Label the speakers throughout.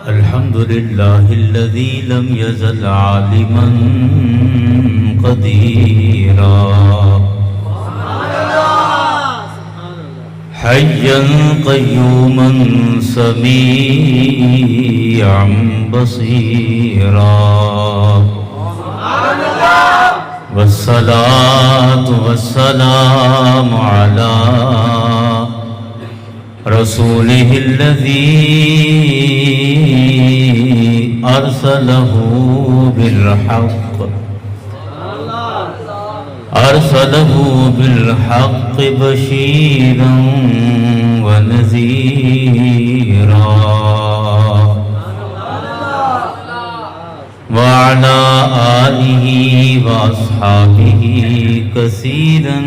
Speaker 1: الحمد لله الذي لم يزل عالما قديرا حيا قيوما سميعا بصيرا والصلاة والسلام على رسوله الذي أرسله بالحق بشيرا ونذيرا وعلى آله وأصحابه كثيرا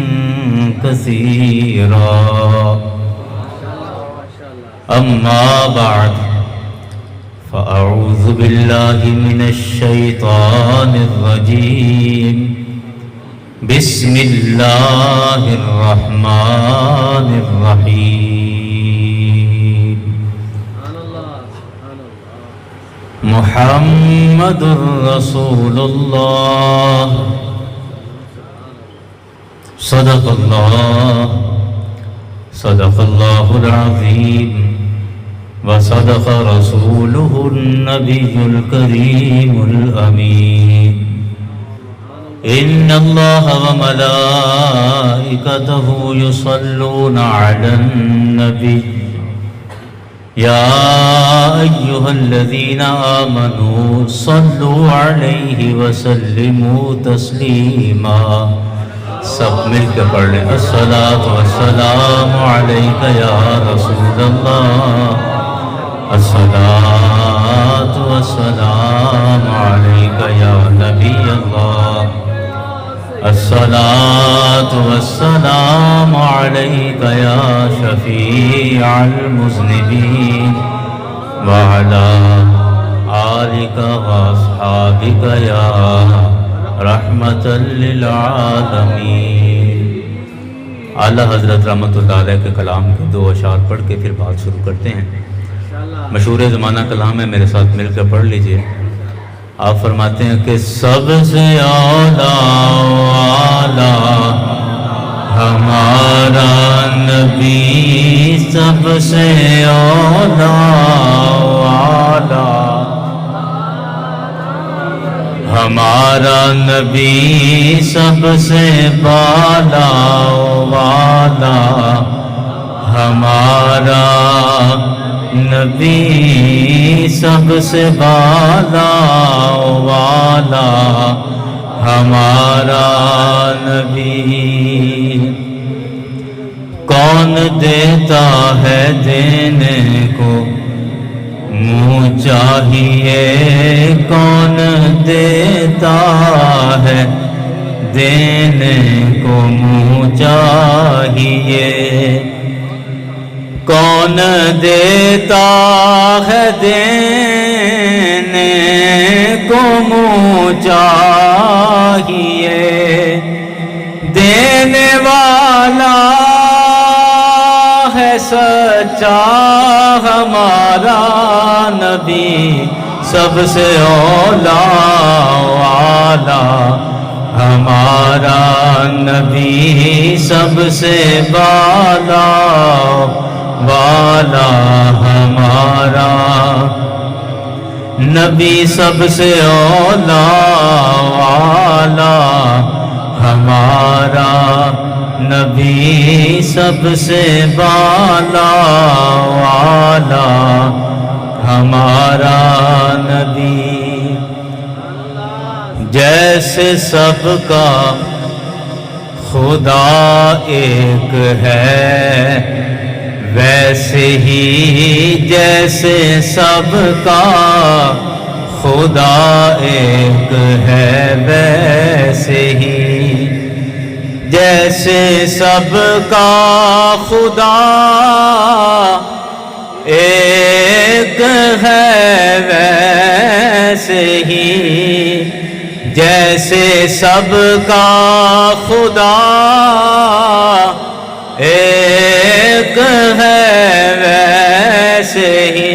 Speaker 1: كثيرا أما بعد فأعوذ بالله من الشيطان الرجيم بسم الله الرحمن الرحيم محمد رسول الله صدق الله العظيم وصدق رسوله النبي الكريم الأمين إن الله وملائكته يصلون على النبي يا أيها الذين آمنوا صلوا عليه وسلموا تسليما سب مل کے پڑھ لیں الصلاۃ والسلام علیک یا رسول اللہ الصلاۃ والسلام علیک یا نبی اللہ الصلاۃ والسلام علیک یا شفیع المذنبین وعلی آلک واصحابک یا رحمت للعالمین۔ اعلیٰ حضرت رحمۃ اللہ علیہ کے کلام کے دو اشعار پڑھ کے پھر بات شروع کرتے ہیں۔ مشہور زمانہ کلام ہے، میرے ساتھ مل کر پڑھ لیجئے۔ آپ فرماتے ہیں کہ سب سے اعلیٰ ہمارا نبی، سب سے اعلیٰ ہمارا نبی، سب سے بالا والا ہمارا نبی، سب سے بالا والا ہمارا نبی۔ کون دیتا ہے دینے کو منہ چاہیے، کون دیتا ہے دینے کو منہ چاہیے، کون دیتا ہے دینے کو منہ چاہیے، دینے والا ہے سچا ہمارا نبی، سب سے اعلیٰ ہمارا نبی، سب سے بالا والا ہمارا نبی، سب سے اعلیٰ ہمارا نبی، سب سے بالا والا ہمارا نبی۔ جیسے سب کا خدا ایک ہے، ویسے ہی جیسے سب کا خدا ایک ہے، ویسے ہی جیسے سب کا خدا ایک ہے، ویسے ہی جیسے سب کا خدا ایک ہے ویسے ہی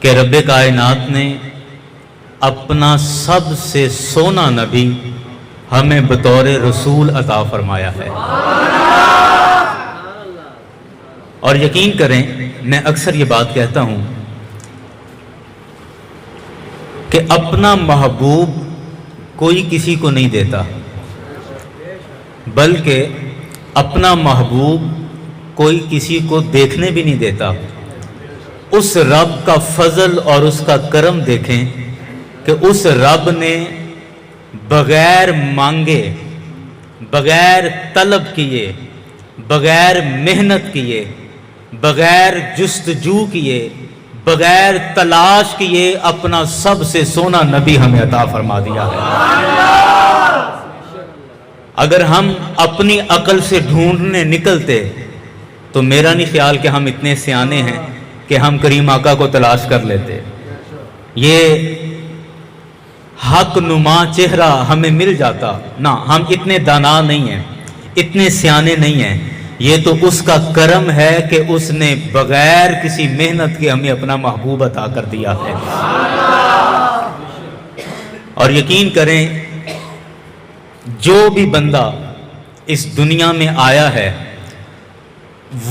Speaker 1: کہ رب کائنات نے اپنا سب سے سونا نبی ہمیں بطور رسول عطا فرمایا ہے۔ اور یقین کریں، میں اکثر یہ بات کہتا ہوں کہ اپنا محبوب کوئی کسی کو نہیں دیتا، بلکہ اپنا محبوب کوئی کسی کو دیکھنے بھی نہیں دیتا۔ اس رب کا فضل اور اس کا کرم دیکھیں کہ اس رب نے بغیر مانگے، بغیر طلب کیے، بغیر محنت کیے، بغیر جستجو کیے، بغیر تلاش کیے اپنا سب سے سونا نبی ہمیں عطا فرما دیا ہے۔ اگر ہم اپنی عقل سے ڈھونڈنے نکلتے تو میرا نہیں خیال کہ ہم اتنے سیانے ہیں کہ ہم کریم آقا کو تلاش کر لیتے۔ یہ حق نما چہرہ ہمیں مل جاتا نہ، ہم اتنے دانا نہیں ہیں، اتنے سیانے نہیں ہیں۔ یہ تو اس کا کرم ہے کہ اس نے بغیر کسی محنت کے ہمیں اپنا محبوب عطا کر دیا ہے۔ اور یقین کریں، جو بھی بندہ اس دنیا میں آیا ہے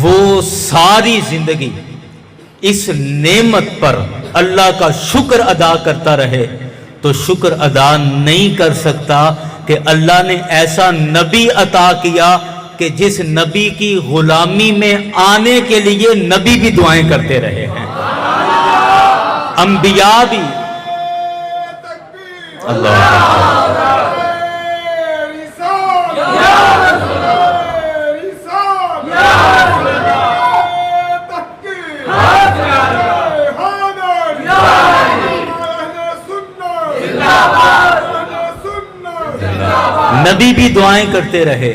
Speaker 1: وہ ساری زندگی اس نعمت پر اللہ کا شکر ادا کرتا رہے تو شکر ادا نہیں کر سکتا کہ اللہ نے ایسا نبی عطا کیا کہ جس نبی کی غلامی میں آنے کے لیے نبی بھی دعائیں کرتے رہے ہیں، انبیاء بھی۔ اللہ نبی بھی دعائیں کرتے رہے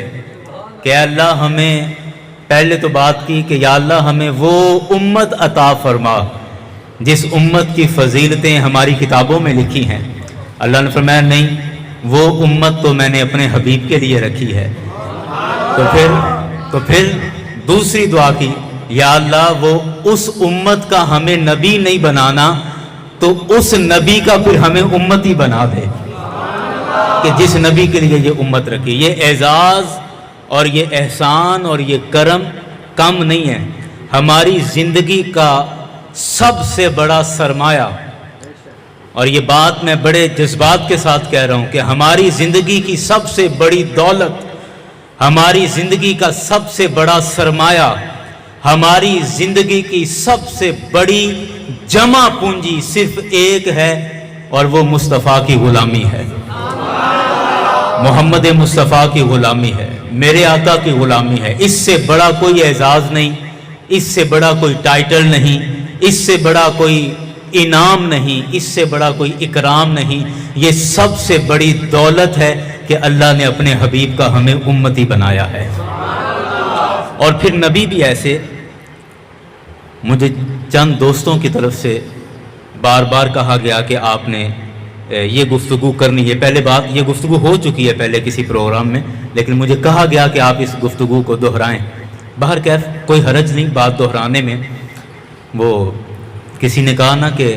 Speaker 1: کہ اللہ ہمیں، پہلے تو بات کی کہ یا اللہ ہمیں وہ امت عطا فرما جس امت کی فضیلتیں ہماری کتابوں میں لکھی ہیں۔ اللہ نے فرمایا نہیں، وہ امت تو میں نے اپنے حبیب کے لیے رکھی ہے۔ تو پھر دوسری دعا کی، یا اللہ وہ اس امت کا ہمیں نبی نہیں بنانا تو اس نبی کا پھر ہمیں امتی بنا دے کہ جس نبی کے لیے یہ امت رکھی۔ یہ اعزاز اور یہ احسان اور یہ کرم کم نہیں ہے، ہماری زندگی کا سب سے بڑا سرمایہ، اور یہ بات میں بڑے جذبات کے ساتھ کہہ رہا ہوں کہ ہماری زندگی کی سب سے بڑی دولت، ہماری زندگی کا سب سے بڑا سرمایہ، ہماری زندگی کی سب سے بڑی جمع پونجی صرف ایک ہے، اور وہ مصطفیٰ کی غلامی ہے، محمد مصطفیٰ کی غلامی ہے، میرے آقا کی غلامی ہے۔ اس سے بڑا کوئی اعزاز نہیں، اس سے بڑا کوئی ٹائٹل نہیں، اس سے بڑا کوئی انعام نہیں، اس سے بڑا کوئی اکرام نہیں۔ یہ سب سے بڑی دولت ہے کہ اللہ نے اپنے حبیب کا ہمیں امتی بنایا ہے۔ اور پھر نبی بھی ایسے، مجھے چند دوستوں کی طرف سے بار بار کہا گیا کہ آپ نے یہ گفتگو کرنی ہے۔ پہلے بات یہ گفتگو ہو چکی ہے پہلے کسی پروگرام میں، لیکن مجھے کہا گیا کہ آپ اس گفتگو کو دہرائیں۔ باہر کیف کوئی حرج نہیں بات دہرانے میں۔ وہ کسی نے کہا نا کہ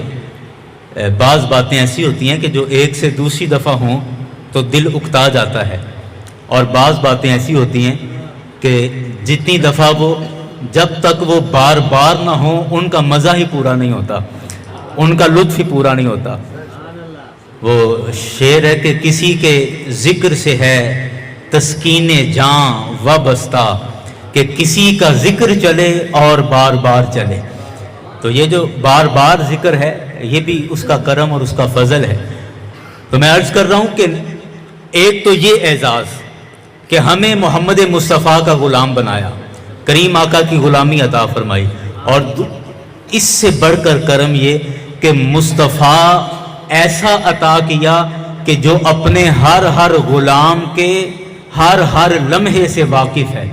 Speaker 1: بعض باتیں ایسی ہوتی ہیں کہ جو ایک سے دوسری دفعہ ہوں تو دل اکتا جاتا ہے، اور بعض باتیں ایسی ہوتی ہیں کہ جتنی دفعہ وہ، جب تک وہ بار بار نہ ہوں ان کا مزہ ہی پورا نہیں ہوتا، ان کا لطف ہی پورا نہیں ہوتا۔ وہ شعر ہے کہ کسی کے ذکر سے ہے تسکین جاں وابستہ، کہ کسی کا ذکر چلے اور بار بار چلے۔ تو یہ جو بار بار ذکر ہے یہ بھی اس کا کرم اور اس کا فضل ہے۔ تو میں عرض کر رہا ہوں کہ ایک تو یہ اعزاز کہ ہمیں محمد مصطفیٰ کا غلام بنایا، کریم آقا کی غلامی عطا فرمائی، اور اس سے بڑھ کر کرم یہ کہ مصطفیٰ ایسا عطا کیا کہ جو اپنے ہر غلام کے ہر لمحے سے واقف ہے۔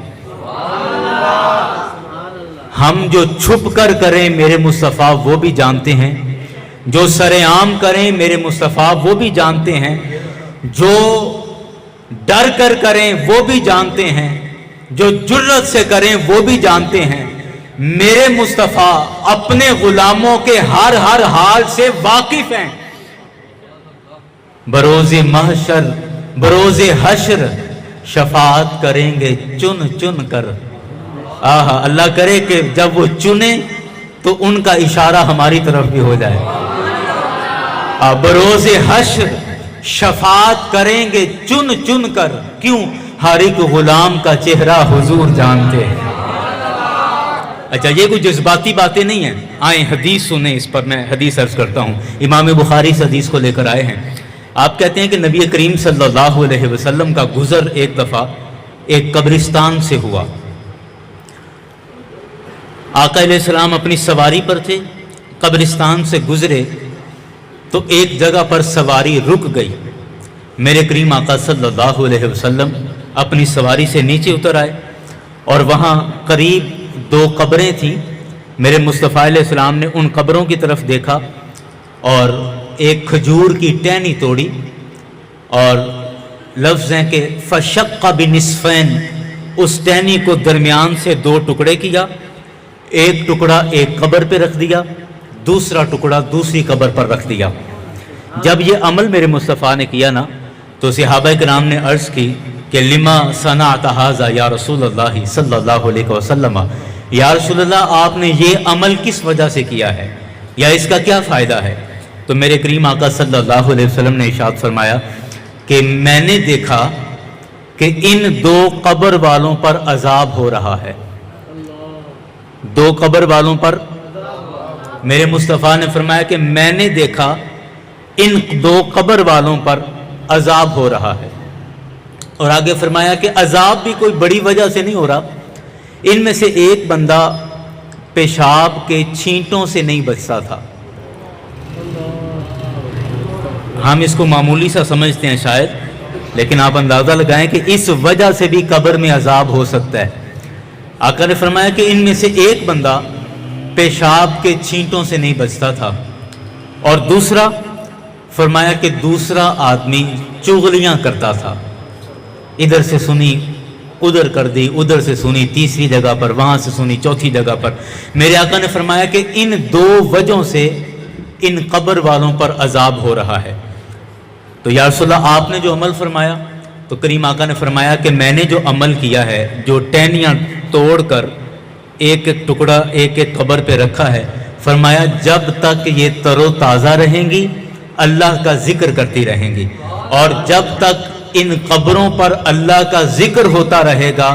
Speaker 1: ہم جو چھپ کر کریں میرے مصطفیٰ وہ بھی جانتے ہیں، جو سرعام کریں میرے مصطفیٰ وہ بھی جانتے ہیں، جو ڈر کر کریں وہ بھی جانتے ہیں، جو جرت سے کریں وہ بھی جانتے ہیں، میرے مصطفیٰ اپنے غلاموں کے ہر حال سے واقف ہیں. بروز محشر بروز حشر شفاعت کریں گے چن چن کر. اللہ کرے کہ جب وہ چنے تو ان کا اشارہ ہماری طرف بھی ہو جائے. بروز حشر شفاعت کریں گے چن چن کر. کیوں؟ ہر ایک غلام کا چہرہ حضور جانتے ہیں. اچھا، یہ کوئی جذباتی باتیں نہیں ہیں. آئیں حدیث سنیں، اس پر میں حدیث عرض کرتا ہوں. امام بخاری اس حدیث کو لے کر آئے ہیں. آپ کہتے ہیں کہ نبی کریم صلی اللہ علیہ وسلم کا گزر ایک دفعہ ایک قبرستان سے ہوا. آقا علیہ السلام اپنی سواری پر تھے، قبرستان سے گزرے تو ایک جگہ پر سواری رک گئی. میرے کریم آقا صلی اللہ علیہ وسلم اپنی سواری سے نیچے اتر آئے اور وہاں قریب 2 قبریں تھیں. میرے مصطفیٰ علیہ السلام نے ان قبروں کی طرف دیکھا اور ایک کھجور کی ٹہنی توڑی اور لفظ ہیں کہ فشق بنصفین، اس ٹہنی کو درمیان سے 2 ٹکڑے کیا. ایک ٹکڑا ایک قبر پہ رکھ دیا، دوسرا ٹکڑا دوسری قبر پر رکھ دیا. جب یہ عمل میرے مصطفیٰ نے کیا نا تو صحابہ کرام نے عرض کی کہ لما صنعت ھذا یا رسول اللہ صلی اللہ علیہ وسلم، یا رسول اللہ آپ نے یہ عمل کس وجہ سے کیا ہے یا اس کا کیا فائدہ ہے؟ تو میرے کریم آقا صلی اللہ علیہ وسلم نے ارشاد فرمایا کہ میں نے دیکھا کہ ان 2 قبر والوں پر عذاب ہو رہا ہے. 2 قبر والوں پر میرے مصطفیٰ نے فرمایا کہ میں نے دیکھا ان 2 قبر والوں پر عذاب ہو رہا ہے. اور آگے فرمایا کہ عذاب بھی کوئی بڑی وجہ سے نہیں ہو رہا. ان میں سے ایک بندہ پیشاب کے چھینٹوں سے نہیں بچتا تھا. ہم اس کو معمولی سا سمجھتے ہیں شاید، لیکن آپ اندازہ لگائیں کہ اس وجہ سے بھی قبر میں عذاب ہو سکتا ہے. آقا نے فرمایا کہ ان میں سے ایک بندہ پیشاب کے چھینٹوں سے نہیں بچتا تھا اور دوسرا فرمایا کہ دوسرا آدمی چغلیاں کرتا تھا. ادھر سے سنی ادھر کر دی، ادھر سے سنی تیسری جگہ پر، وہاں سے سنی چوتھی جگہ پر. میرے آقا نے فرمایا کہ ان 2 وجہوں سے ان قبر والوں پر عذاب ہو رہا ہے. تو یا رسول اللہ آپ نے جو عمل فرمایا، تو کریم آقا نے فرمایا کہ میں نے جو عمل کیا ہے، جو ٹہنیاں توڑ کر ایک ایک ٹکڑا ایک ایک قبر پہ رکھا ہے، فرمایا جب تک یہ تر و تازہ رہیں گی اللہ کا ذکر کرتی رہیں گی، اور جب تک ان قبروں پر اللہ کا ذکر ہوتا رہے گا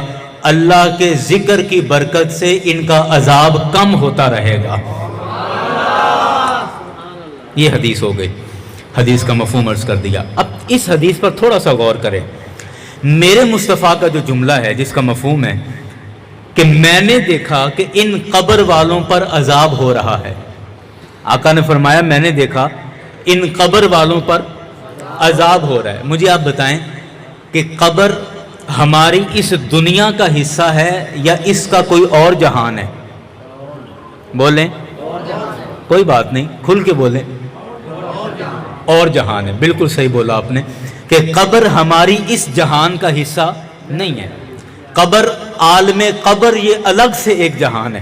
Speaker 1: اللہ کے ذکر کی برکت سے ان کا عذاب کم ہوتا رہے گا. یہ حدیث ہو گئی. حدیث کا مفہوم عرض کر دیا. اب اس حدیث پر تھوڑا سا غور کریں. میرے مصطفیٰ کا جو جملہ ہے جس کا مفہوم ہے کہ میں نے دیکھا کہ ان قبر والوں پر عذاب ہو رہا ہے. آقا نے فرمایا میں نے دیکھا ان قبر والوں پر عذاب ہو رہا ہے. مجھے آپ بتائیں کہ قبر ہماری اس دنیا کا حصہ ہے یا اس کا کوئی اور جہان ہے؟ بولیں. کوئی بات نہیں، کھل کے بولیں. اور جہان ہے. بالکل صحیح بولا آپ نے کہ قبر ہماری اس جہان کا حصہ نہیں ہے. قبر، عالم قبر یہ الگ سے ایک جہان ہے.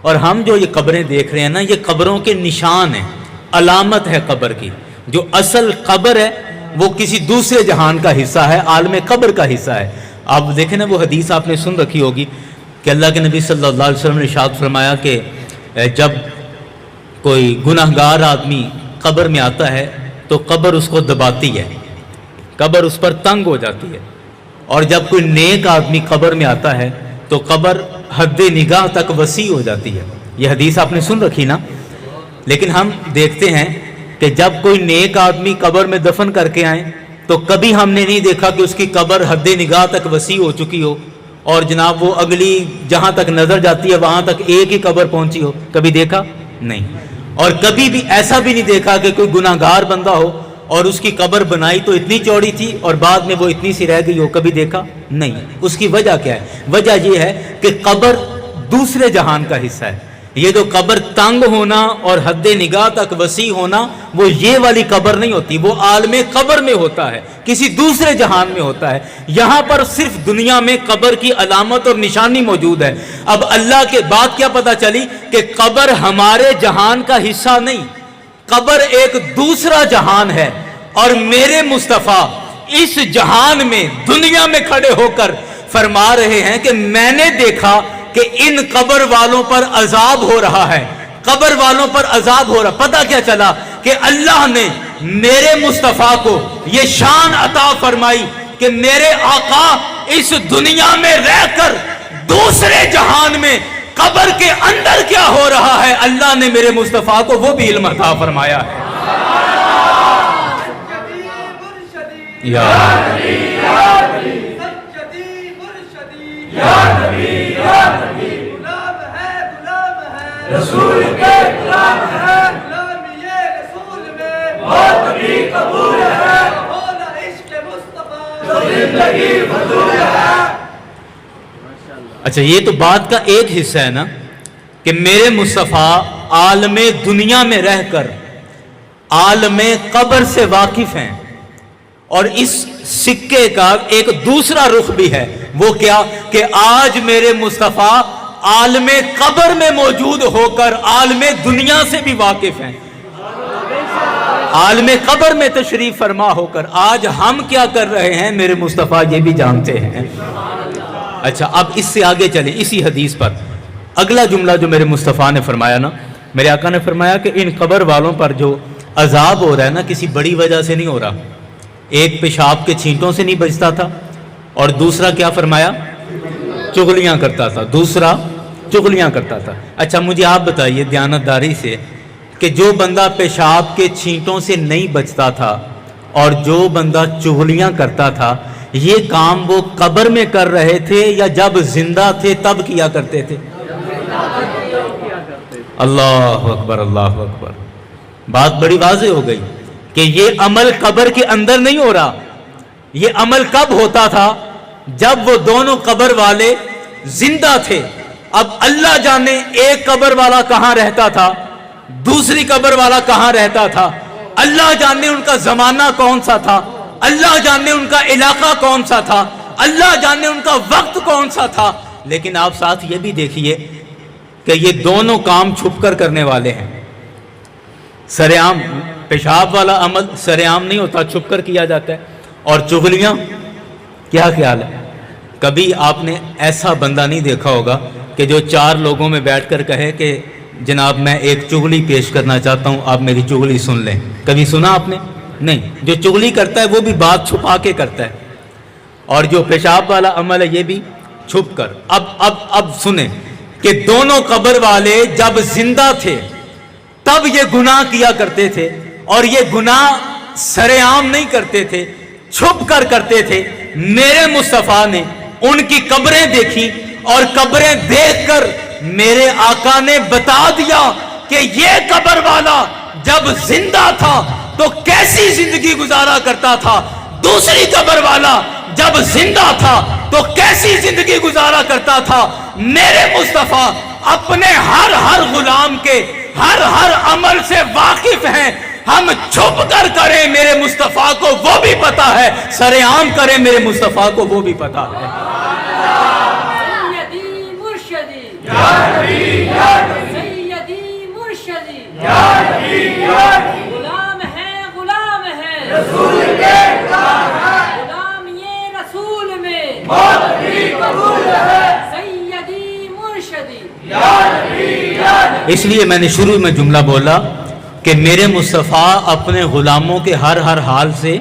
Speaker 1: اور ہم جو یہ قبریں دیکھ رہے ہیں نا، یہ قبروں کے نشان ہیں، علامت ہے قبر کی. جو اصل قبر ہے وہ کسی دوسرے جہان کا حصہ ہے، عالم قبر کا حصہ ہے. آپ دیکھیں نا، وہ حدیث آپ نے سن رکھی ہوگی کہ اللہ کے نبی صلی اللہ علیہ وسلم نے ارشاد فرمایا کہ جب کوئی گناہگار آدمی قبر میں آتا ہے تو قبر اس کو دباتی ہے، قبر اس پر تنگ ہو جاتی ہے. اور جب کوئی نیک آدمی قبر میں آتا ہے تو قبر حد نگاہ تک وسیع ہو جاتی ہے. یہ حدیث آپ نے سن رکھی نا. لیکن ہم دیکھتے ہیں کہ جب کوئی نیک آدمی قبر میں دفن کر کے آئیں تو کبھی ہم نے نہیں دیکھا کہ اس کی قبر حد نگاہ تک وسیع ہو چکی ہو اور جناب وہ اگلی جہاں تک نظر جاتی ہے وہاں تک ایک ہی قبر پہنچی ہو. کبھی دیکھا نہیں. اور کبھی بھی ایسا بھی نہیں دیکھا کہ کوئی گناہگار بندہ ہو اور اس کی قبر بنائی تو اتنی چوڑی تھی اور بعد میں وہ اتنی سی رہ گئی ہو. کبھی دیکھا نہیں. اس کی وجہ کیا ہے؟ وجہ یہ ہے کہ قبر دوسرے جہان کا حصہ ہے. یہ جو قبر تنگ ہونا اور حد نگاہ تک وسیع ہونا، وہ یہ والی قبر نہیں ہوتی، وہ عالم قبر میں ہوتا ہے، کسی دوسرے جہان میں ہوتا ہے۔ یہاں پر صرف دنیا میں قبر کی علامت اور نشانی موجود ہے۔ اب اللہ کے بعد کیا پتہ چلی کہ قبر ہمارے جہان کا حصہ نہیں، قبر ایک دوسرا جہان ہے، اور میرے مصطفیٰ اس جہان میں دنیا میں کھڑے ہو کر فرما رہے ہیں کہ میں نے دیکھا کہ ان قبر والوں پر عذاب ہو رہا ہے، قبر والوں پر عذاب ہو رہا۔ پتہ کیا چلا کہ اللہ نے میرے مصطفیٰ کو یہ شان عطا فرمائی کہ میرے آقا اس دنیا میں رہ کر دوسرے جہان میں قبر کے اندر کیا ہو رہا ہے، اللہ نے میرے مصطفیٰ کو وہ بھی علم عطا فرمایا ہے۔ یا نبی یا نبی سجدی مرشدی یا نبی یا نبی، غلام ہے رسول کے غلام ہے، غلامی رسول میں موت بھی قبول ہے، ہونا عشق مصطفیٰ تو زندگی فضول ہے۔ اچھا، یہ تو بات کا ایک حصہ ہے نا کہ میرے مصطفیٰ عالم دنیا میں رہ کر عالم قبر سے واقف ہیں، اور اس سکے کا ایک دوسرا رخ بھی ہے، وہ کیا کہ آج میرے مصطفیٰ عالم قبر میں موجود ہو کر عالم دنیا سے بھی واقف ہیں، عالم قبر میں تشریف فرما ہو کر آج ہم کیا کر رہے ہیں میرے مصطفیٰ یہ بھی جانتے ہیں۔ اچھا، اب اس سے آگے چلیں، اسی حدیث پر اگلا جملہ جو میرے مصطفیٰ نے فرمایا نا، میرے آقا نے فرمایا کہ ان قبر والوں پر جو عذاب ہو رہا ہے نا، کسی بڑی وجہ سے نہیں ہو رہا۔ ایک پیشاب کے چھینٹوں سے نہیں بچتا تھا، اور دوسرا کیا فرمایا، چغلیاں کرتا تھا، دوسرا چغلیاں کرتا تھا۔ اچھا، مجھے آپ بتائیے دیانتداری سے کہ جو بندہ پیشاب کے چھینٹوں سے نہیں بچتا تھا اور جو بندہ چغلیاں کرتا تھا، یہ کام وہ قبر میں کر رہے تھے یا جب زندہ تھے تب کیا کرتے تھے؟ اللہ اکبر، اللہ اکبر۔ بات بڑی واضح ہو گئی کہ یہ عمل قبر کے اندر نہیں ہو رہا، یہ عمل کب ہوتا تھا؟ جب وہ دونوں قبر والے زندہ تھے۔ اب اللہ جانے ایک قبر والا کہاں رہتا تھا، دوسری قبر والا کہاں رہتا تھا، اللہ جانے ان کا زمانہ کون سا تھا، اللہ جانے ان کا علاقہ کون سا تھا، اللہ جانے ان کا وقت کون سا تھا۔ لیکن آپ ساتھ یہ بھی دیکھیے کہ یہ دونوں کام چھپ کر کرنے والے ہیں۔ سرعام پیشاب والا عمل سرعام نہیں ہوتا، چھپ کر کیا جاتا ہے، اور چغلیاں کیا خیال ہے؟ کبھی آپ نے ایسا بندہ نہیں دیکھا ہوگا کہ جو چار لوگوں میں بیٹھ کر کہے کہ جناب میں ایک چغلی پیش کرنا چاہتا ہوں، آپ میری چغلی سن لیں۔ کبھی سنا آپ نے؟ نہیں۔ جو چغلی کرتا ہے وہ بھی بات چھپا کے کرتا ہے، اور جو پیشاب والا عمل ہے یہ بھی چھپ کر۔ اب سنیں کہ دونوں قبر والے جب زندہ تھے تب یہ گناہ کیا کرتے تھے، اور یہ گناہ سرعام نہیں کرتے تھے، چھپ کر کرتے تھے۔ میرے مصطفیٰ نے ان کی قبریں دیکھی، اور قبریں دیکھ کر میرے آقا نے بتا دیا کہ یہ قبر والا جب زندہ تھا تو کیسی زندگی گزارا کرتا تھا، دوسری قبر والا جب زندہ تھا تو کیسی زندگی گزارا کرتا تھا۔ میرے مصطفیٰ اپنے ہر غلام کے ہر عمل سے واقف ہیں۔ ہم چھپ کر کریں میرے مصطفیٰ کو وہ بھی پتا ہے، سرعام کریں میرے مصطفیٰ کو وہ بھی پتا ہے۔ سیدی مرشدی یا نبی یا نبی، سیدی مرشدی یا نبی یا نبی، غلام ہے رسول کے غلام ہے، غلام یہ رسول میں موت بھی قبول ہے، سیدی مرشدی یا نبی یا نبی۔ اس لیے میں نے شروع میں جملہ بولا کہ میرے مصطفیٰ اپنے غلاموں کے ہر حال سے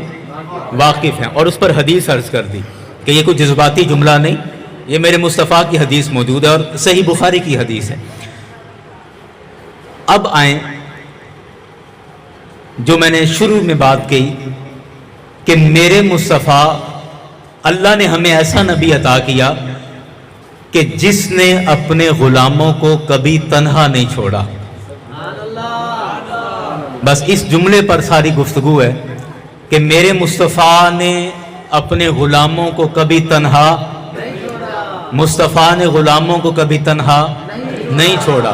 Speaker 1: واقف ہیں، اور اس پر حدیث عرض کر دی کہ یہ کوئی جذباتی جملہ نہیں، یہ میرے مصطفیٰ کی حدیث موجود ہے، اور صحیح بخاری کی حدیث ہے۔ اب آئیں جو میں نے شروع میں بات کی کہ میرے مصطفیٰ، اللہ نے ہمیں ایسا نبی عطا کیا کہ جس نے اپنے غلاموں کو کبھی تنہا نہیں چھوڑا۔ بس اس جملے پر ساری گفتگو ہے کہ میرے مصطفیٰ نے اپنے غلاموں کو کبھی تنہا، مصطفیٰ نے غلاموں کو کبھی تنہا نہیں چھوڑا۔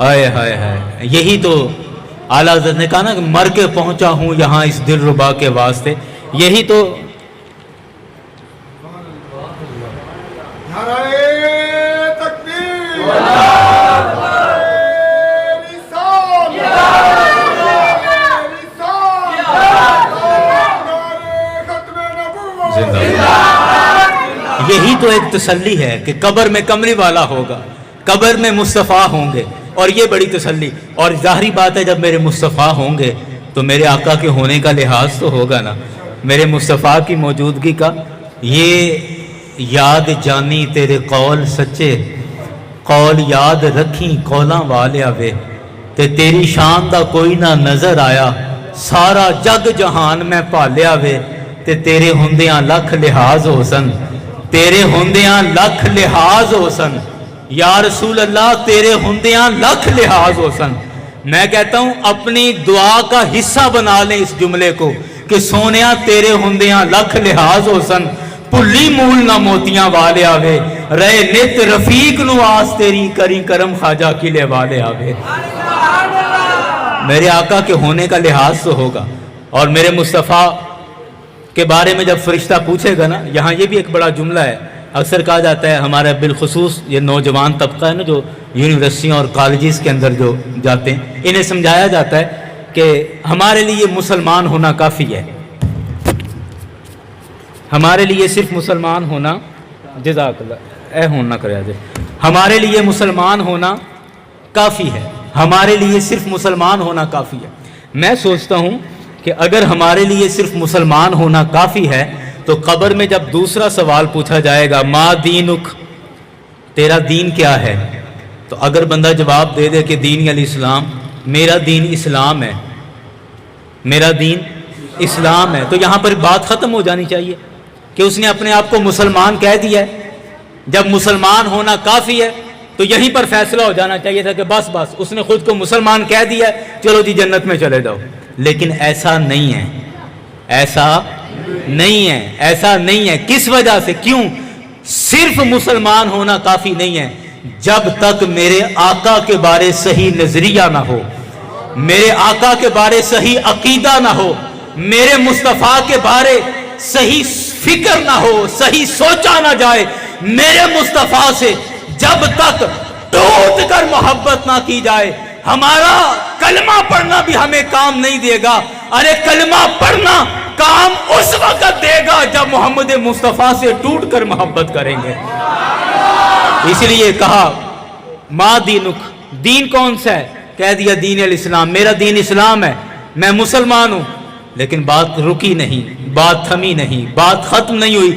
Speaker 1: آئے ہائے ہائے، یہی تو اعلیٰ حضرت نے کہا نا کہ مر کے پہنچا ہوں یہاں اس دل ربا کے واسطے. یہی تو یہی تو ایک تسلی ہے کہ قبر میں کملی والا ہوگا، قبر میں مصطفیٰ ہوں گے، اور یہ بڑی تسلی. اور ظاہری بات ہے جب میرے مصطفیٰ ہوں گے تو میرے آقا کے ہونے کا لحاظ تو ہوگا نا، میرے مصطفیٰ کی موجودگی کا. یہ یاد جانی تیرے قول سچے، قول یاد رکھی قولاں والیا وے، تے تیری شان دا کوئی نہ نظر آیا، سارا جگ جہان میں پالیا وے، تے تیرے ہوندیاں لکھ لحاظ ہو سن، تیرے ہوندیاں لکھ لحاظ ہو سن. یا رسول اللہ تیرے ہوندیاں لکھ لحاظ ہو سن. میں کہتا ہوں اپنی دعا کا حصہ بنا لیں اس جملے کو کہ سونیاں تیرے ہوندیاں لکھ لحاظ ہو سن، پلی مول نہ موتیاں والے آوے، رہے نت رفیق نو آس تیری، کری کرم خواجہ قلعے والے آوے. میرے آقا کے ہونے کا لحاظ تو ہوگا. اور میرے مصطفیٰ کے بارے میں جب فرشتہ پوچھے گا نا، یہاں یہ بھی ایک بڑا جملہ ہے. اکثر کہا جاتا ہے ہمارا بالخصوص یہ نوجوان طبقہ ہے نا جو یونیورسٹیوں اور کالجز کے اندر جو جاتے ہیں، انہیں سمجھایا جاتا ہے کہ ہمارے لیے مسلمان ہونا کافی ہے، ہمارے لیے صرف مسلمان ہونا، جزاک اللہ اے ہونا کرے جائے، ہمارے لیے مسلمان ہونا کافی ہے، ہمارے لیے صرف مسلمان ہونا کافی ہے. میں سوچتا ہوں کہ اگر ہمارے لیے صرف مسلمان ہونا کافی ہے تو قبر میں جب دوسرا سوال پوچھا جائے گا ما دینک، تیرا دین کیا ہے، تو اگر بندہ جواب دے دے کہ دین الاسلام، میرا دین اسلام ہے، میرا دین اسلام ہے، تو یہاں پر بات ختم ہو جانی چاہیے کہ اس نے اپنے آپ کو مسلمان کہہ دیا ہے. جب مسلمان ہونا کافی ہے تو یہیں پر فیصلہ ہو جانا چاہیے تھا کہ بس اس نے خود کو مسلمان کہہ دیا ہے، چلو جی جنت میں چلے جاؤ. لیکن ایسا نہیں ہے، ایسا نہیں ہے، ایسا نہیں ہے. کس وجہ سے؟ کیوں؟ صرف مسلمان ہونا کافی نہیں ہے جب تک میرے آقا کے بارے صحیح نظریہ نہ ہو، میرے آقا کے بارے صحیح عقیدہ نہ ہو، میرے مصطفیٰ کے بارے صحیح فکر نہ ہو، صحیح سوچا نہ جائے میرے مصطفیٰ سے. جب تک ٹوٹ کر محبت نہ کی جائے ہمارا کلمہ پڑھنا بھی ہمیں کام نہیں دے گا. ارے کلمہ پڑھنا کام اس وقت دے گا جب محمد مصطفیٰ سے ٹوٹ کر محبت کریں گے. اس لیے کہا ما دینک، دین کون سا ہے؟ کہہ دیا دین الاسلام، میرا دین اسلام ہے، میں مسلمان ہوں. لیکن بات رکی نہیں، بات تھمی نہیں، بات ختم نہیں ہوئی.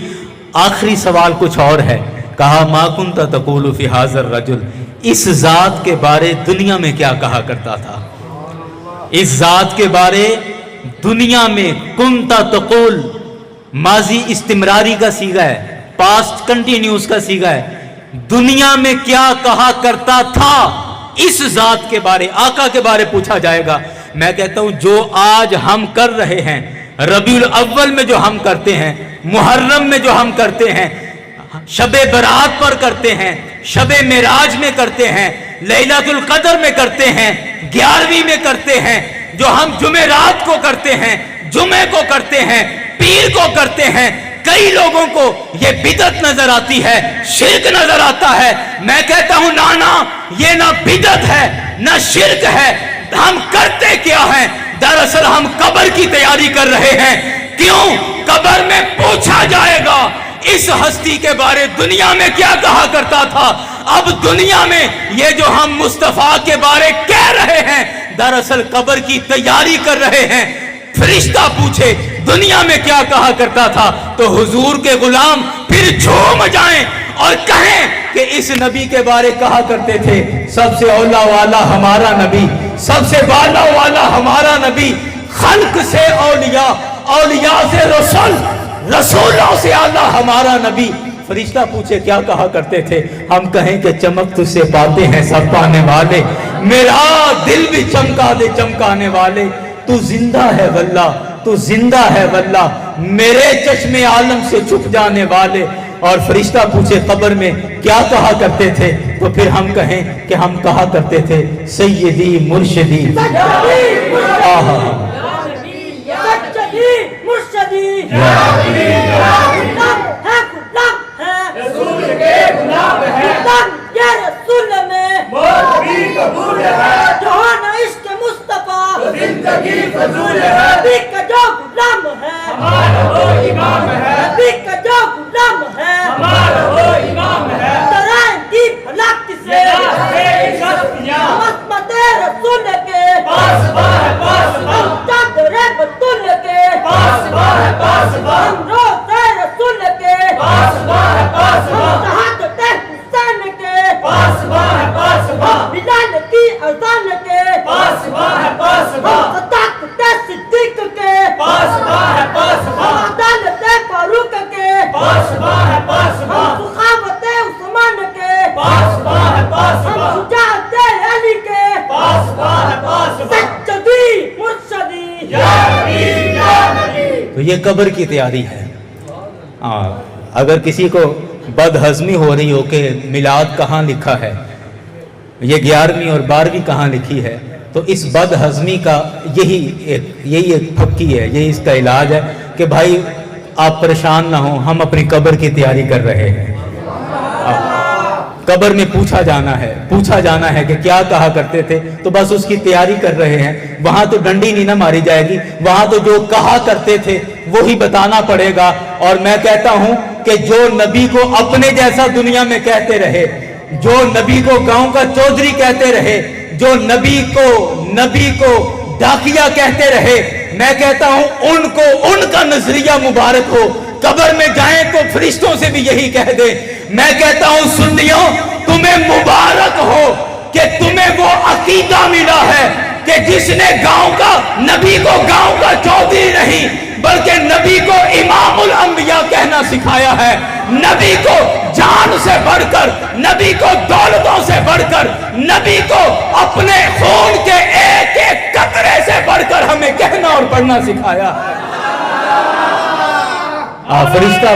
Speaker 1: آخری سوال کچھ اور ہے. کہا ما کنت تقول فی ھذا الرجل، اس ذات کے بارے دنیا میں کیا کہا کرتا تھا؟ اس ذات کے بارے دنیا میں کنت تقول، ماضی استمراری کا صیغہ ہے، پاسٹ کنٹینیوس کا صیغہ ہے. دنیا میں کیا کہا کرتا تھا اس ذات کے بارے، آقا کے بارے پوچھا جائے گا. میں کہتا ہوں جو آج ہم کر رہے ہیں، ربیع الاول میں جو ہم کرتے ہیں، محرم میں جو ہم کرتے ہیں، شب برات پر کرتے ہیں، شب معراج میں کرتے ہیں، لیلۃ القدر میں کرتے ہیں، 11ویں میں کرتے ہیں، جو ہم جمعرات کو کرتے ہیں، جمعے کو کرتے ہیں، پیر کو کرتے ہیں. کئی لوگوں کو یہ بدعت نظر آتی ہے، شرک نظر آتا ہے. میں کہتا ہوں نانا، یہ نہ بدعت ہے نہ شرک ہے. ہم کرتے کیا ہیں؟ دراصل ہم قبر کی تیاری کر رہے ہیں. کیوں؟ قبر میں پوچھا جائے گا اس ہستی کے بارے دنیا میں کیا کہا کرتا تھا. اب دنیا میں یہ جو ہم مصطفیٰ کے بارے کہہ رہے ہیں، دراصل قبر کی تیاری کر رہے ہیں. فرشتہ پوچھے دنیا میں کیا کہا کرتا تھا تو حضور کے غلام پھر جھوم جائیں اور کہیں کہ اس نبی کے بارے کہا کرتے تھے سب سے اولا والا ہمارا نبی، سب سے بالا والا ہمارا نبی، خلق سے اولیاء، اولیاء سے رسول، رسولوں سے اعلیٰ ہمارا نبی. فرشتہ پوچھے کیا کہا کرتے تھے، ہم کہیں کہ چمک تجھ سے پاتے ہیں سب پانے والے، میرا دل بھی چمکا دے چمکانے والے. تو زندہ ہے واللہ، تو زندہ ہے واللہ، میرے چشم عالم سے چھپ جانے والے. اور فرشتہ پوچھے قبر میں کیا کہا کرتے تھے تو پھر ہم کہیں کہ ہم کہا کرتے تھے سیدی مرشدی
Speaker 2: زندگی فضول ہے نبی کا جو غلام ہے ہمارا وہ امام ہے نبی کا جو غلام ہے ہمارا وہ امام ہے ترائیں کی فلک سے عظمت رسول کے پاس ہم چادر بطول کے پاس ہم روزے رسول کے پاس ہم شہادت حسین کے پاس ہم بلال کی اذان کے پاس ہم صداقت صدیق کے پاس ہم عدالت فاروق کے پاس ہم سخاوت عثمان کے پاس ہم شجاعت علی کے پاس سجدی مرشدی یا نبی
Speaker 1: تو یہ قبر کی تیاری ہے. اگر کسی کو بد ہضمی ہو رہی ہو کہ میلاد کہاں لکھا ہے, یہ 11ویں اور 12ویں کہاں لکھی ہے, تو اس بد ہضمی کا یہی ایک پھکی ہے, یہی اس کا علاج ہے کہ بھائی آپ پریشان نہ ہوں, ہم اپنی قبر کی تیاری کر رہے ہیں. قبر میں پوچھا جانا ہے کہ کیا کہا کرتے تھے, تو بس اس کی تیاری کر رہے ہیں. وہاں تو ڈنڈی نہیں نہ ماری جائے گی, وہاں تو جو کہا کرتے تھے وہی بتانا پڑے گا. اور میں کہتا ہوں کہ جو نبی کو اپنے جیسا دنیا میں کہتے رہے, جو نبی کو گاؤں کا چودھری کہتے رہے, جو نبی کو ڈاکیا کہتے رہے, میں کہتا ہوں ان کا نظریہ مبارک ہو. قبر میں جائیں تو فرشتوں سے بھی یہی کہہ دیں. میں کہتا ہوں سنیوں, تمہیں مبارک ہو کہ تمہیں وہ عقیدہ ملا ہے کہ جس نے نبی کو گاؤں کا چودھری نہیں بلکہ نبی کو امام الانبیاء کہنا سکھایا ہے. نبی کو جان سے بڑھ کر, نبی کو دولتوں سے بڑھ کر, نبی کو اپنے خون کے ایک ایک قطرے سے بڑھ کر ہمیں کہنا اور پڑھنا سکھایا ہے. فرشتہ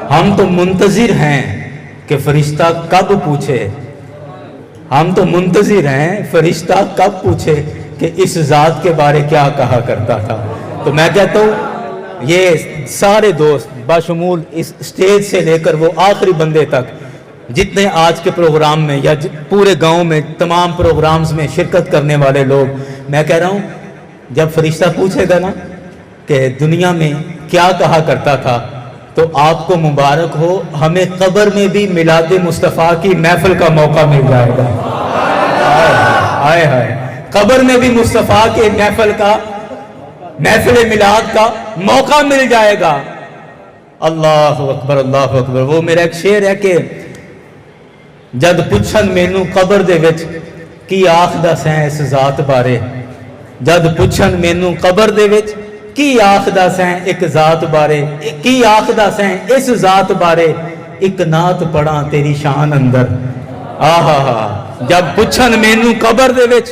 Speaker 1: ہم تو منتظر ہیں کہ فرشتہ کب پوچھے, ہم تو منتظر ہیں فرشتہ کب پوچھے کہ اس ذات کے بارے کیا کہا کرتا تھا. تو میں کہتا ہوں یہ سارے دوست بشمول اس سٹیج سے لے کر وہ آخری بندے تک, جتنے آج کے پروگرام میں یا پورے گاؤں میں تمام پروگرامز میں شرکت کرنے والے لوگ, میں کہہ رہا ہوں جب فرشتہ پوچھے گا نا کہ دنیا میں کیا کہا کرتا تھا, تو آپ کو مبارک ہو, ہمیں قبر میں بھی میلاد مصطفیٰ کی محفل کا موقع مل جائے گا. آئے قبر میں بھی مصطفیٰ کے محفل میلاد کا موقع مل جائے گا. اللہ اکبر اللہ اکبر. وہ میرا ایک شعر ہے کہ جد پوچھن مینوں قبر دے وچ کی آخدا سیں اس ذات بارے, جد پوچھن مینوں قبر دے وچ کی آخدا سیں ایک ذات بارے, کی آخدا سیں اس ذات بارے, ایک نعت پڑھاں تیری شان اندر. جب پوچھن مینوں قبر دے وچ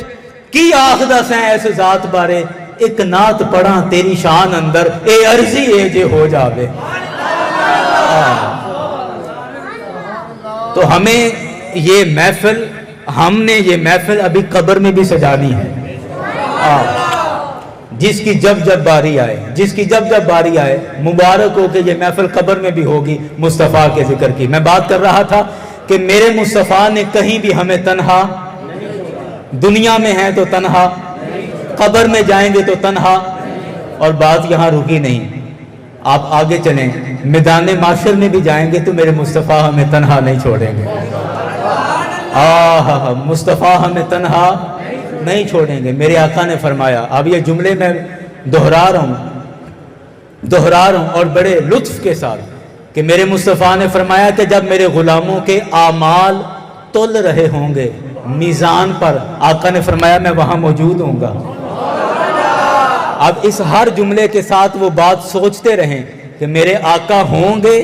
Speaker 1: کی آخدا سیں اس ذات بارے, ایک نعت پڑھاں تیری شان اندر, اے عرضی اے جے ہو جاوے. تو ہمیں یہ محفل ابھی قبر میں بھی سجانی ہے. جس کی جب باری آئے مبارک ہو کہ یہ محفل قبر میں بھی ہوگی مصطفیٰ کے ذکر کی. میں بات کر رہا تھا کہ میرے مصطفیٰ نے کہیں بھی ہمیں تنہا, دنیا میں ہیں تو تنہا, قبر میں جائیں گے تو تنہا. اور بات یہاں رکی نہیں, آپ آگے چلیں, میدان معاشر میں بھی جائیں گے تو میرے مصطفیٰ ہمیں تنہا نہیں چھوڑیں گے. مصطفیٰ ہمیں تنہا نہیں چھوڑیں گے. میرے آقا نے فرمایا, اب یہ جملے میں دہرا رہا ہوں اور بڑے لطف کے ساتھ, کہ میرے مصطفیٰ نے فرمایا کہ جب میرے غلاموں کے اعمال تل رہے ہوں گے میزان پر, آقا نے فرمایا میں وہاں موجود ہوں گا. اب اس ہر جملے کے ساتھ وہ بات سوچتے رہیں کہ میرے آقا ہوں گے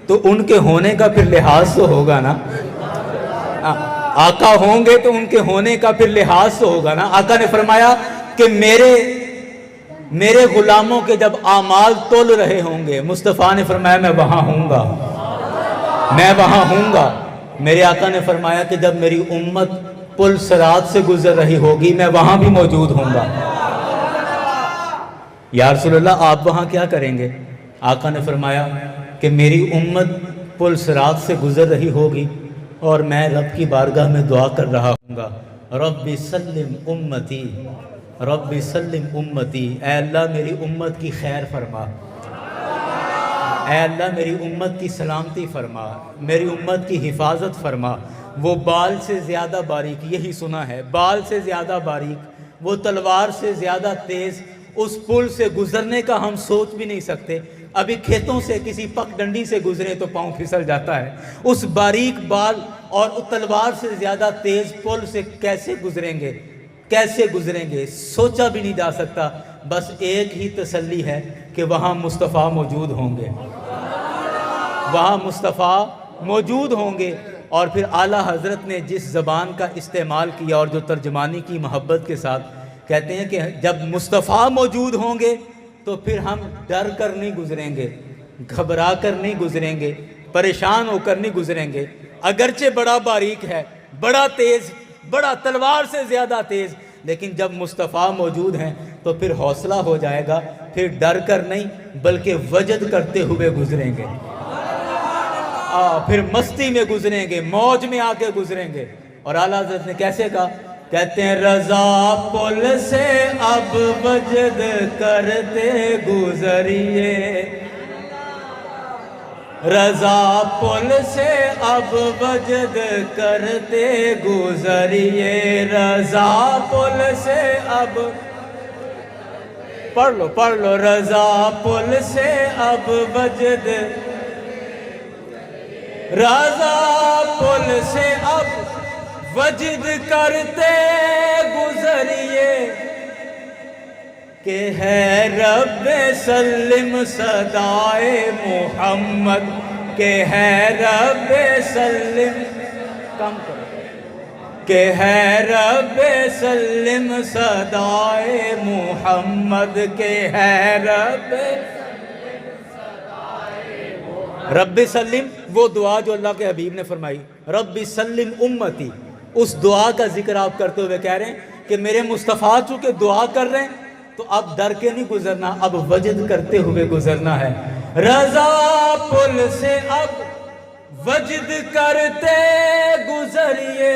Speaker 1: تو ان کے ہونے کا پھر لحاظ تو ہوگا نا. آقا ہوں گے تو ان کے ہونے کا پھر لحاظ تو ہوگا نا. آقا نے فرمایا کہ میرے غلاموں کے جب اعمال تول رہے ہوں گے، مصطفیٰ نے فرمایا میں وہاں ہوں گا، میں وہاں ہوں گا. میرے آقا نے فرمایا کہ جب میری امت پل صراط سے گزر رہی ہوگی میں وہاں بھی موجود ہوں گا. یا رسول اللہ آپ وہاں کیا کریں گے؟ آقا نے فرمایا کہ میری امت پل صراط سے گزر رہی ہوگی اور میں رب کی بارگاہ میں دعا کر رہا ہوں گا، رب سلم امتی، رب سلم امتی، اے اللہ میری امت کی خیر فرما، اے اللہ میری امت کی سلامتی فرما، میری امت کی حفاظت فرما. وہ بال سے زیادہ باریک، یہی سنا ہے، بال سے زیادہ باریک، وہ تلوار سے زیادہ تیز، اس پل سے گزرنے کا ہم سوچ بھی نہیں سکتے. ابھی کھیتوں سے کسی پک ڈنڈی سے گزرے تو پاؤں پھسل جاتا ہے، اس باریک بال اور تلوار سے زیادہ تیز پل سے کیسے گزریں گے، کیسے گزریں گے، سوچا بھی نہیں جا سکتا. بس ایک ہی تسلی ہے کہ وہاں مصطفیٰ موجود ہوں گے، وہاں مصطفیٰ موجود ہوں گے. اور پھر اعلیٰ حضرت نے جس زبان کا استعمال کیا اور جو ترجمانی کی محبت کے ساتھ، کہتے ہیں کہ جب مصطفیٰ موجود ہوں گے تو پھر ہم ڈر کر نہیں گزریں گے، گھبرا کر نہیں گزریں گے، پریشان ہو کر نہیں گزریں گے. اگرچہ بڑا باریک ہے، بڑا تیز، بڑا تلوار سے زیادہ تیز، لیکن جب مصطفیٰ موجود ہیں تو پھر حوصلہ ہو جائے گا، پھر ڈر کر نہیں بلکہ وجد کرتے ہوئے گزریں گے، پھر مستی میں گزریں گے، موج میں آ کے گزریں گے. اور اعلیٰ حضرت نے کیسے کہا؟ کہتے ہیں رضا پل سے اب وجد کرتے گزریے، رضا پل سے اب وجد کرتے گزریے، رضا پل سے اب، پڑھ لو، رضا پل سے اب وجد، رضا پل سے اب وجد کرتے گزریے، کہ ہے رب سلم صدائے محمد، کہ ہے رب سلم، کم کرو، کہ ہے رب سلم صدائے محمد، کہ ہے رب سلم، وہ دعا جو اللہ کے حبیب نے فرمائی، رب سلم امتی، اس دعا کا ذکر آپ کرتے ہوئے کہہ رہے ہیں کہ میرے مصطفیٰ چونکہ دعا کر رہے ہیں تو اب ڈر کے نہیں گزرنا، اب وجد کرتے ہوئے گزرنا ہے. رضا پل سے اب وجد کرتے گزریے،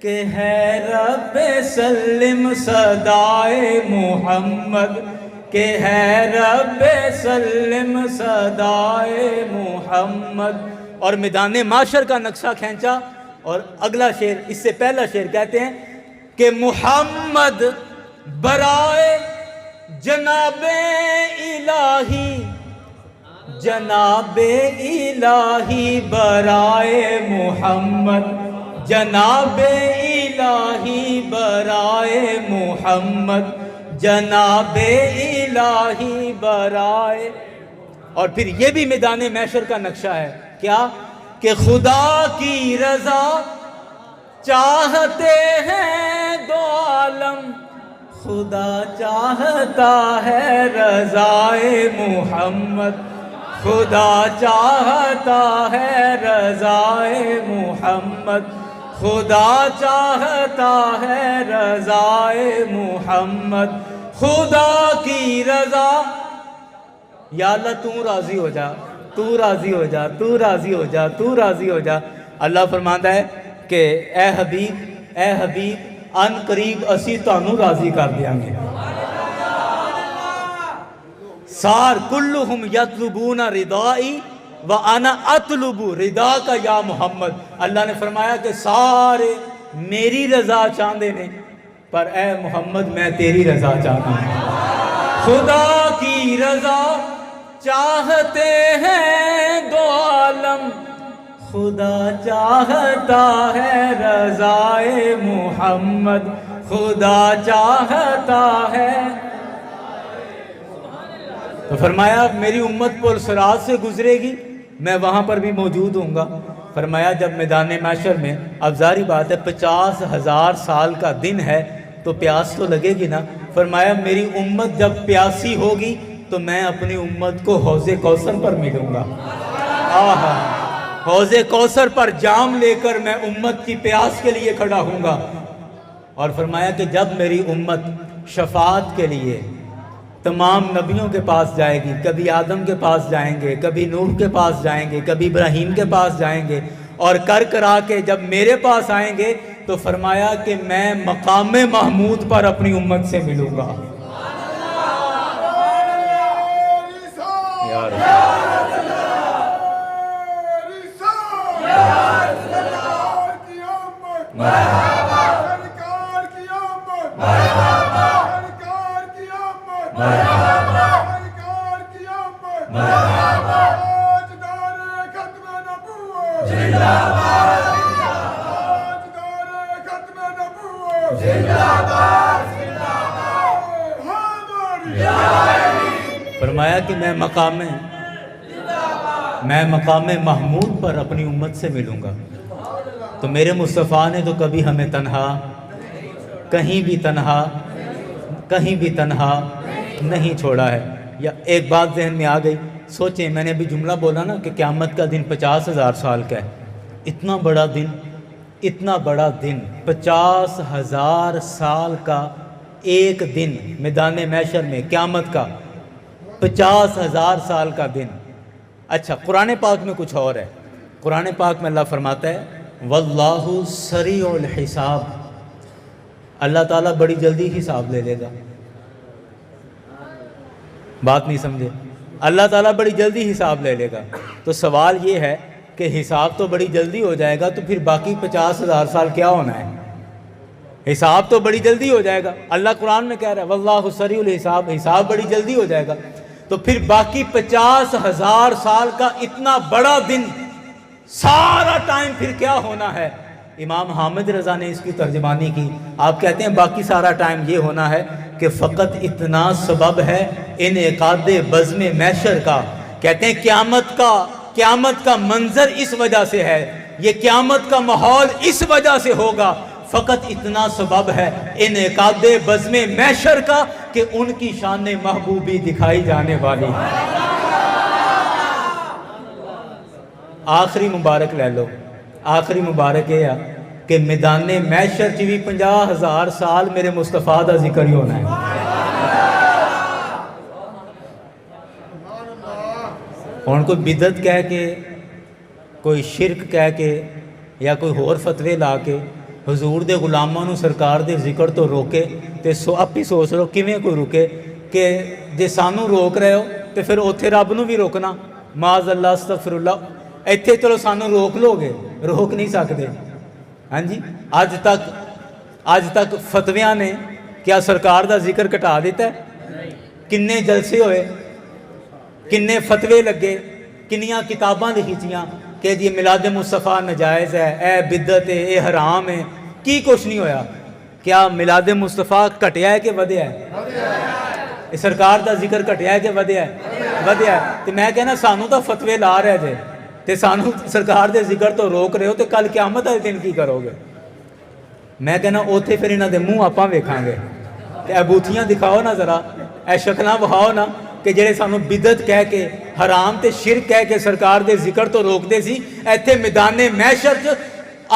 Speaker 1: کہ ہے رب سلم صدائے محمد، کہ ہے رب سلم صدائے محمد. اور میدان معاشر کا نقشہ کھینچا اور اگلا شعر، اس سے پہلا شعر کہتے ہیں کہ محمد برائے جناب الہی، جناب الہی برائے محمد، جناب الہی برائے محمد، جناب الہی برائے. اور پھر یہ بھی میدان محشر کا نقشہ ہے، کیا کہ خدا کی رضا چاہتے ہیں دو عالم، خدا چاہتا ہے رضائے محمد، خدا چاہتا ہے رضائے محمد، خدا چاہتا ہے رضائے محمد، خدا کی رضا. یا اللہ تو راضی ہو جا، تو راضی ہو جا، تو راضی ہو جا، تو راضی ہو جا. اللہ فرماتا ہے کہ اے حبیب ان قریب اسی تانوں راضی کر دیاں گے. سار کلہم یطلبون ردائی وانا اطلب رداک یا محمد. اللہ نے فرمایا کہ سارے میری رضا چاہتے ہیں پر اے محمد میں تیری رضا چاہتا ہوں. خدا کی رضا چاہتے ہیں دو عالم، خدا چاہتا ہے رضائے محمد، خدا چاہتا ہے. تو فرمایا میری امت پل صراط سے گزرے گی، میں وہاں پر بھی موجود ہوں گا. فرمایا جب میدان محشر میں، اب ظاہری بات ہے 50,000 سال کا دن ہے تو پیاس تو لگے گی نا، فرمایا میری امت جب پیاسی ہوگی تو میں اپنی امت کو حوض کوثر پر ملوں گا۔ آہا، حوض کوثر پر جام لے کر میں امت کی پیاس کے لیے کھڑا ہوں گا۔ اور فرمایا کہ جب میری امت شفاعت کے لیے تمام نبیوں کے پاس جائے گی، کبھی آدم کے پاس جائیں گے، کبھی نوح کے پاس جائیں گے، کبھی ابراہیم کے پاس جائیں گے، اور کرا کے جب میرے پاس آئیں گے تو فرمایا کہ میں مقام محمود پر اپنی امت سے ملوں گا۔ یا فرمایا کہ میں مقام محمود پر اپنی امت سے ملوں گا۔ تو میرے مصطفیٰ نے تو کبھی ہمیں تنہا، کہیں بھی تنہا نہیں چھوڑا ہے۔ یا ایک بات ذہن میں آ گئی، سوچیں، میں نے ابھی جملہ بولا نا کہ قیامت کا دن 50,000 سال کا ہے، اتنا بڑا دن 50,000 سال کا ایک دن میدان محشر میں، قیامت کا 50,000 سال کا دن۔ اچھا، قرآن پاک میں کچھ اور ہے۔ قرآن پاک میں اللہ فرماتا ہے واللہ سریع الحساب، اللہ تعالیٰ بڑی جلدی حساب لے لے گا۔ بات نہیں سمجھے؟ اللہ تعالیٰ بڑی جلدی حساب لے لے گا۔ تو سوال یہ ہے کہ حساب تو بڑی جلدی ہو جائے گا، تو پھر باقی 50,000 سال کیا ہونا ہے؟ حساب تو بڑی جلدی ہو جائے گا، اللہ قرآن میں کہہ رہا ہے واللہ سریع الحساب، حساب بڑی جلدی ہو جائے گا، تو پھر باقی 50,000 سال کا اتنا بڑا دن، سارا ٹائم پھر کیا ہونا ہے؟ امام حامد رضا نے اس کی ترجمانی کی، آپ کہتے ہیں باقی سارا ٹائم یہ ہونا ہے کہ فقط اتنا سبب ہے انعقاد بزم محشر کا۔ کہتے ہیں قیامت کا منظر اس وجہ سے ہے، یہ قیامت کا ماحول اس وجہ سے ہوگا، فقط اتنا سبب ہے انعقاد بزم محشر کا کہ ان کی شان محبوبی دکھائی جانے والی ہے۔ آخری مبارک لے لو، آخری مبارک یہ ہے کہ میدان محشر چ بھی 50,000 سال میرے مصطفیٰ دا ذکر ہی ہونا ہے۔ ہن کوئی بدعت کہہ کے، کوئی شرک کہہ کے، یا کوئی ہور فتوے لا کے حضور دے غلاماں نو سرکار دے ذکر تو روکے، تے آپ ہی سوچ لو کیویں کوئی روکے کہ جے سانو روک رہے ہو تے پھر اوتھے رب نو بھی روکنا، معاذ اللہ استغفر اللہ۔ ایتھے چلو سانو روک لو گے، روک نہیں سکتے۔ ہاں جی، آج تک فتویاں نے کیا سرکار دا ذکر کٹا دیتا ہے؟ کنے جلسے ہوئے، کنے فتوے لگے، کنیاں کتاباں لکھیاں کہ جی میلاد مصطفیٰ نجائز ہے، اے بدعت ہے، اے حرام ہے، کی کچھ نہیں ہویا۔ کیا میلاد مصطفیٰ کٹیا ہے کہ ودیا ہے؟ سرکار دا ذکر کٹیا ہے کہ ودیا ہے؟ تو میں کہنا سانو تو فتوے لا رہے جے تے سانو سرکار دے ذکر تو روک رہے ہو، تو کل قیامت والے دن کی کرو گے؟ میں کہنا اوتھے پھر انہاں دے منہ آپاں ویکھاں گے، تے اے بوتھیاں دکھاؤ نا ذرا، اے شکلاں وہاؤ نا کہ جڑے سانو بدعت کہہ کے، حرام تے شرک کہہ کے سرکار دے ذکر تو روک دے سی، ایتھے میدان محشر چ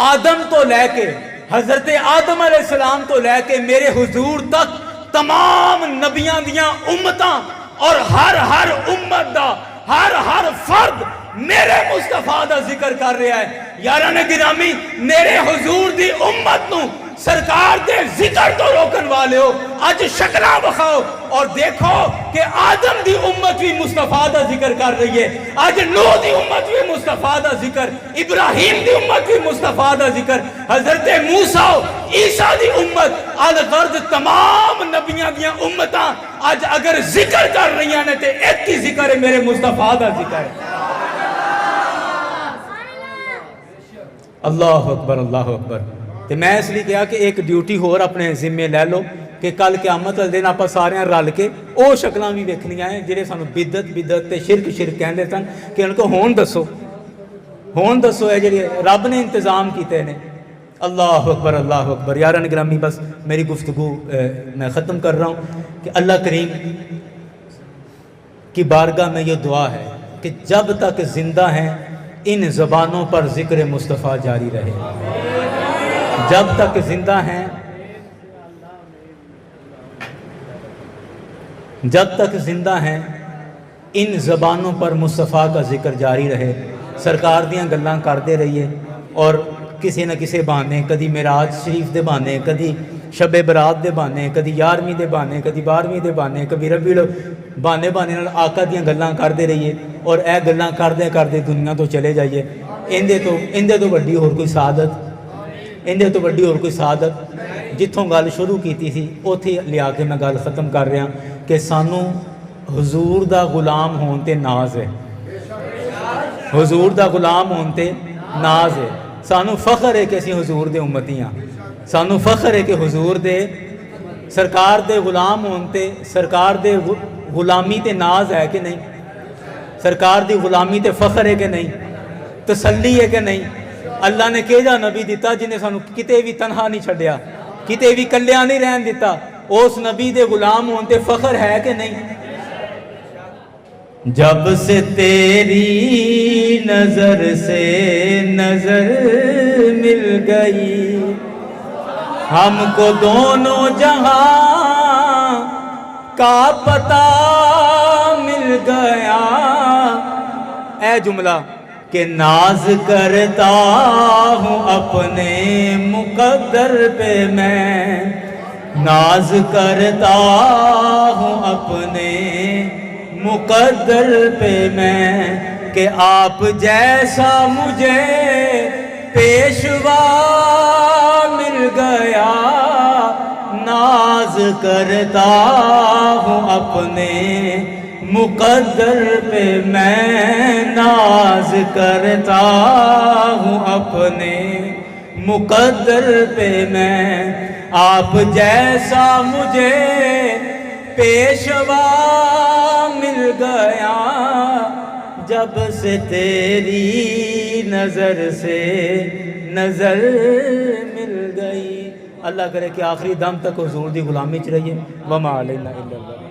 Speaker 1: آدم تو لے کے، حضرت آدم علیہ السلام تو لے کے میرے حضور تک تمام نبیاں دیاں امتاں اور ہر امت دا ہر فرد میرے مصطفیٰ دا ذکر کر رہا ہے۔ یاراں گرامی، میرے حضور دی امت نو سرکار دے ذکر تو روکن والے ہو، آج شکلاں بخاؤ اور دیکھو کہ آدم دی امت بھی مصطفیٰ دا ذکر کر رہی ہے، آج نوح دی امت بھی مصطفیٰ دا ذکر، ابراہیم دی امت بھی مصطفیٰ دا ذکر، حضرت موسیٰ عیسیٰ دی امت، الغرض تمام نبیاں دیاں امتاں آج اگر ذکر کر رہی ہیں تے ایک ہی ذکر ہے، میرے مصطفیٰ دا ذکر ہے۔ اللہ اکبر، اللہ اکبر۔ تو میں اس لیے کہا کہ ایک ڈیوٹی ہور اپنے ذمے لے لو کہ کل قیامت والے دن آپ سارے رل کے وہ شکلاں بھی ویکھنیاں ہیں جہے سانو بدعت تے شرک کہندے سن کہ ان کو ہون دسو،
Speaker 3: ہون دسو ہے جڑے رب نے انتظام کیتے نے. اللہ اکبر اللہ اکبر. یاران گرامی بس میری گفتگو میں ختم کر رہا ہوں کہ اللہ کریم کی بارگاہ میں یہ دعا ہے کہ جب تک زندہ ہیں ان زبانوں پر ذکر مصطفیٰ جاری رہے. جب تک زندہ ہیں، جب تک زندہ ہیں ان زبانوں پر مصطفیٰ کا ذکر جاری رہے. سرکار دیاں گلاں کرتے رہیے اور کسی نہ کسی بہانے، کدی معراج شریف دے بہانے، کدی شب برات دے بہانے، کدی 11ویں دے بہانے، کدی 12ویں دے بہانے، کبھی ربیع بہانے نال آقا دیاں گلاں کرتے رہیے اور اے گلاں کردے کردے دنیا تو چلے جائیے. اندے تو وڈی اور کوئی سعادت، اندے تو وڈی اور کوئی سعادت جتھوں گل شروع کیتی تھی اوتھے لیا کے میں گل ختم کر رہا کہ سانوں حضور دا غلام ہون تے ناز ہے. حضور دا غلام ہون تے ناز ہے. سانوں فخر ہے کہ اسی حضور دے امتی ہاں. سانوں فخر ہے کہ حضور دے سرکار دے غلام ہون تے سرکار دے غلامی تے ناز ہے کہ نہیں؟ سرکار دی غلامی تے فخر ہے کہ نہیں؟ تسلی ہے کہ نہیں؟ اللہ نے کہجا نبی دیتا جنہیں سانوں کتے بھی تنہا نہیں چھڑیا، کتے بھی کلیاں نہیں رہن دیتا. اس نبی دے غلام ہون تے فخر ہے کہ نہیں؟ جب سے تیری نظر سے نظر مل گئی ہم کو دونوں جہاں کا پتہ مل گیا. اے جملہ کہ ناز کرتا ہوں اپنے مقدر پہ میں، ناز کرتا ہوں اپنے مقدر پہ میں کہ آپ جیسا مجھے پیشوا مل گیا. ناز کرتا ہوں اپنے مقدر پہ میں، ناز کرتا ہوں اپنے مقدر پہ میں. آپ جیسا مجھے پیشوا مل گیا جب سے تیری نظر سے نظر مل گئی. اللہ کرے کہ آخری دم تک حضور دی غلامی چ رہیے. وما علینا الا اللہ.